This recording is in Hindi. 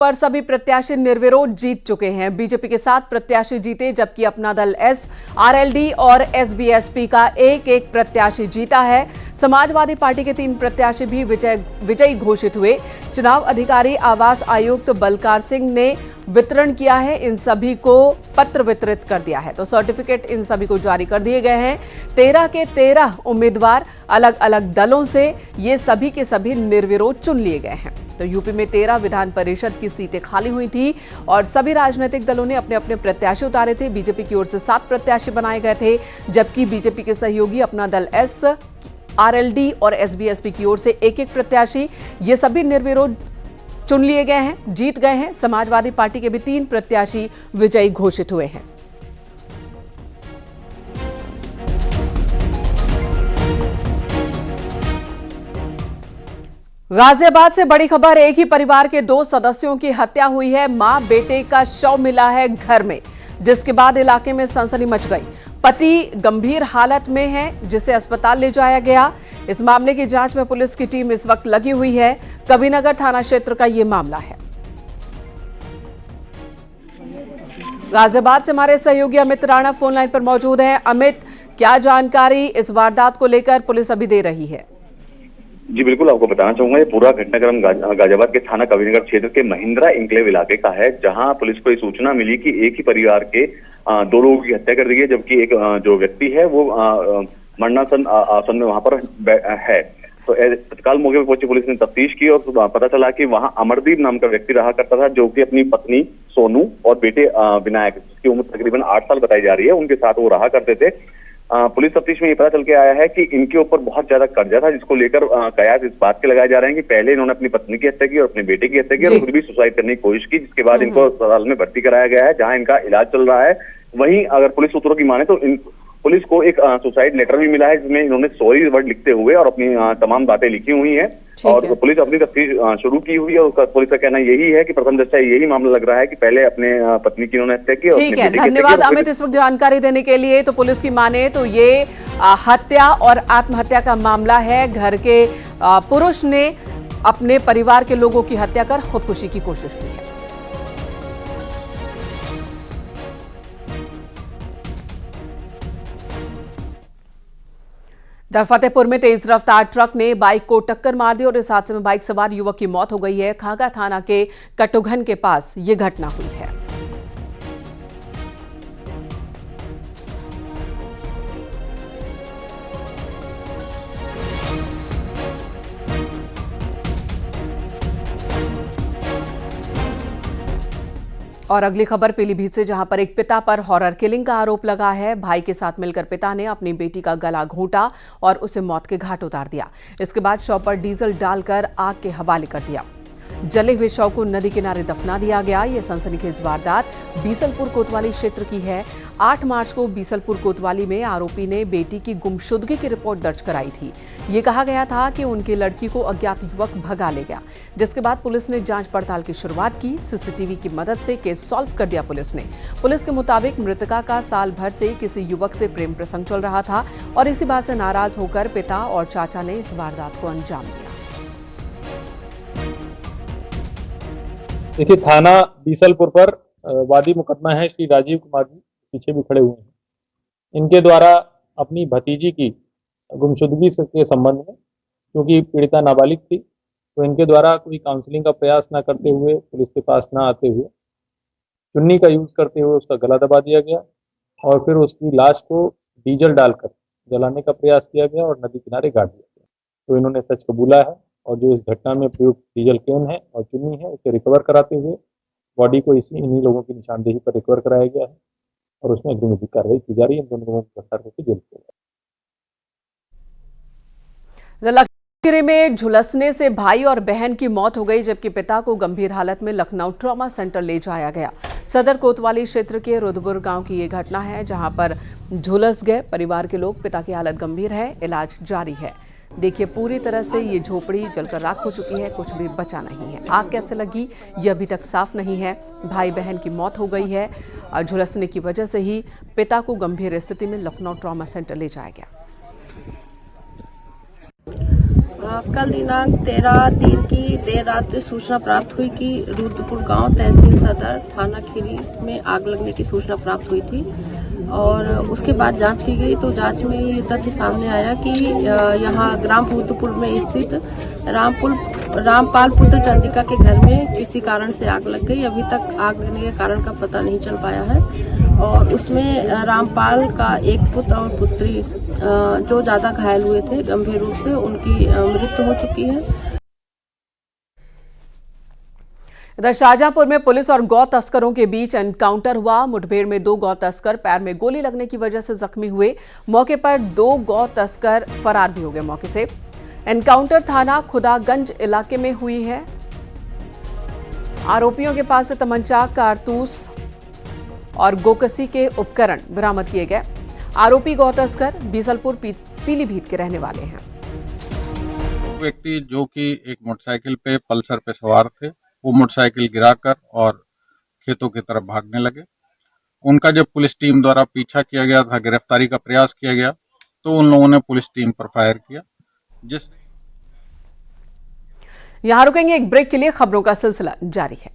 पर सभी प्रत्याशी निर्विरोध जीत चुके हैं। बीजेपी के 7 प्रत्याशी जीते, जबकि अपना दल एस, आरएलडी और एसबीएसपी का एक एक प्रत्याशी जीता है। समाजवादी पार्टी के 3 प्रत्याशी भी विजयी घोषित हुए। चुनाव अधिकारी आवास आयुक्त बलकार सिंह ने वितरण किया है। इन सभी को पत्र वितरित कर दिया है, तो सर्टिफिकेट इन सभी को जारी कर दिए गए हैं। 13 के 13 उम्मीदवार अलग अलग दलों से ये सभी के सभी निर्विरोध चुन लिए गए हैं। तो यूपी में 13 विधान परिषद की सीटें खाली हुई थी और सभी राजनीतिक दलों ने अपने अपने प्रत्याशी उतारे थे। बीजेपी की ओर से 7 प्रत्याशी बनाए गए थे, जबकि बीजेपी के सहयोगी अपना दल एस, आरएलडी और एसबीएसपी की ओर से एक एक प्रत्याशी ये सभी निर्विरोध चुन लिए गए हैं, जीत गए हैं। समाजवादी पार्टी के भी 3 प्रत्याशी विजयी घोषित हुए हैं। गाजियाबाद से बड़ी खबर, एक ही परिवार के 2 सदस्यों की हत्या हुई है। मां बेटे का शव मिला है घर में, जिसके बाद इलाके में सनसनी मच गई। पति गंभीर हालत में है, जिसे अस्पताल ले जाया गया। इस मामले की जांच में पुलिस की टीम इस वक्त लगी हुई है। कबीरनगर थाना क्षेत्र का यह मामला है। गाजियाबाद से हमारे सहयोगी अमित राणा फोन लाइन पर मौजूद हैं। अमित, क्या जानकारी इस वारदात को लेकर पुलिस अभी दे रही है? जी बिल्कुल, आपको बताना चाहूंगा ये पूरा घटनाक्रम गाजियाबाद के थाना कबीरनगर क्षेत्र के महिंद्रा इंक्लेव इलाके का है, जहां पुलिस को ये सूचना मिली कि एक ही परिवार के 2 लोगों की हत्या कर दी है, जबकि एक जो व्यक्ति है वो मरणासन आसन में वहां पर है। तो तत्काल मौके पर पहुंची पुलिस ने तफ्तीश की और पता चला कि वहां अमरदीप नाम का व्यक्ति रहा करता था, जो कि अपनी पत्नी सोनू और बेटे विनायक, जिसकी उम्र तकरीबन 8 साल बताई जा रही है, उनके साथ वो रहा करते थे। पुलिस तफ्तीश में ये पता चल के आया है कि इनके ऊपर बहुत ज्यादा कर्जा था, जिसको लेकर कयास इस बात के लगाए जा रहे हैं कि पहले इन्होंने अपनी पत्नी की हत्या की और अपने बेटे की हत्या की और खुद भी सुसाइड करने की कोशिश की, जिसके बाद इनको अस्पताल में भर्ती कराया गया है, जहां इनका इलाज चल रहा है। वहीं अगर पुलिस सूत्रों की माने तो पुलिस को एक सुसाइड लेटर भी मिला है, जिसमें इन्होंने सॉरी वर्ड लिखते हुए और अपनी तमाम बातें लिखी हुई हैं और पुलिस अपनी तफ्तीश शुरू की हुई है। और पुलिस का कहना यही है कि प्रथम दृष्टया यही मामला लग रहा है कि पहले अपने पत्नी की इन्होंने हत्या की। ठीक है, धन्यवाद अमित इस वक्त जानकारी देने के लिए। तो पुलिस की माने तो ये हत्या और आत्महत्या का मामला है। घर के पुरुष ने अपने परिवार के लोगों की हत्या कर खुदकुशी की कोशिश की है। फतेहपुर में तेज रफ्तार ट्रक ने बाइक को टक्कर मार दी और इस हादसे में बाइक सवार युवक की मौत हो गई है। खागा थाना के कटुघन के पास यह घटना हुई है। और अगली खबर पीलीभीत से, जहां पर एक पिता पर हॉरर किलिंग का आरोप लगा है। भाई के साथ मिलकर पिता ने अपनी बेटी का गला घोंटा और उसे मौत के घाट उतार दिया। इसके बाद शव पर डीजल डालकर आग के हवाले कर दिया। जले हुए शव को नदी किनारे दफना दिया गया। यह सनसनीखेज वारदात बीसलपुर कोतवाली क्षेत्र की है। 8 मार्च को बीसलपुर कोतवाली में आरोपी ने बेटी की गुमशुदगी की रिपोर्ट दर्ज कराई थी। ये कहा गया था कि उनकी लड़की को अज्ञात युवक भगा ले गया, जिसके बाद पुलिस ने जांच पड़ताल की शुरुआत की। सीसीटीवी की मदद से केस सॉल्व कर दिया पुलिस ने। पुलिस के मुताबिक मृतका का साल भर से किसी युवक से प्रेम प्रसंग चल रहा था और इसी बात से नाराज होकर पिता और चाचा ने इस वारदात को अंजाम दिया। देखिए, थाना बीसलपुर पर वादी मुकदमा है। श्री राजीव कुमार जी पीछे भी खड़े हुए हैं। इनके द्वारा अपनी भतीजी की गुमशुदगी के संबंध में, क्योंकि पीड़िता नाबालिग थी, तो इनके द्वारा कोई काउंसलिंग का प्रयास न करते हुए, पुलिस के पास न आते हुए, चुन्नी का यूज करते हुए उसका गला दबा दिया गया और फिर उसकी लाश को डीजल डालकर जलाने का प्रयास किया गया और नदी किनारे गाड़ दिया गया। तो इन्होंने सच कबूला है और जो इस घटना में प्रयुक्त डीजल कैन है और चुन्नी है, उसे रिकवर कराते हुए बॉडी को इन्हीं लोगों की निशानदेही पर रिकवर कराया गया है और उसमें अग्रिम कार्रवाई की जा रही है। इन दोनों लोगों को गिरफ्तार करके जेल भेजा गया। लखीमपुर में झुलसने से भाई और बहन की मौत हो गई, जबकि पिता को गंभीर हालत में लखनऊ ट्रॉमा सेंटर ले जाया गया। सदर कोतवाली क्षेत्र के रुदपुर गांव की ये घटना है, जहां पर झुलस गए परिवार के लोग। पिता की हालत गंभीर है, इलाज जारी है। देखिए, पूरी तरह से ये झोपड़ी जलकर राख हो चुकी है, कुछ भी बचा नहीं है। आग कैसे लगी ये अभी तक साफ नहीं है। भाई बहन की मौत हो गई है और झुलसने की वजह से ही पिता को गंभीर स्थिति में लखनऊ ट्रॉमा सेंटर ले जाया गया। कल दिनांक 13/3 की देर रात सूचना प्राप्त हुई कि रुद्रपुर गांव तहसील सदर थाना खीरी में आग लगने की सूचना प्राप्त हुई थी और उसके बाद जांच की गई तो जांच में ये तथ्य सामने आया कि यहाँ ग्राम रुद्रपुर में स्थित रामपाल पुत्र चंद्रिका के घर में किसी कारण से आग लग गई। अभी तक आग लगने के कारण का पता नहीं चल पाया है और उसमें रामपाल का एक पुत्र और पुत्री जो ज्यादा घायल हुए थे गंभीर रूप से, उनकी मृत्यु हो चुकी है। इधर शाहजहांपुर में पुलिस और गौ तस्करों के बीच एनकाउंटर हुआ। मुठभेड़ में 2 गौ तस्कर पैर में गोली लगने की वजह से जख्मी हुए। मौके पर 2 गौ तस्कर फरार भी हो गए मौके से। एनकाउंटर थाना खुदागंज इलाके में हुई है। आरोपियों के पास से तमंचा, कारतूस और गोकसी के उपकरण बरामद किए गए। आरोपी गौ तस्कर बीसलपुर पीलीभीत के रहने वाले हैं। व्यक्ति जो कि एक मोटरसाइकिल पे पल्सर पे सवार थे, वो मोटरसाइकिल गिराकर और खेतों की तरफ भागने लगे। उनका जब पुलिस टीम द्वारा पीछा किया गया था, गिरफ्तारी का प्रयास किया गया, तो उन लोगों ने पुलिस टीम पर फायर किया। यहां रुकेंगे एक ब्रेक के लिए, खबरों का सिलसिला जारी है।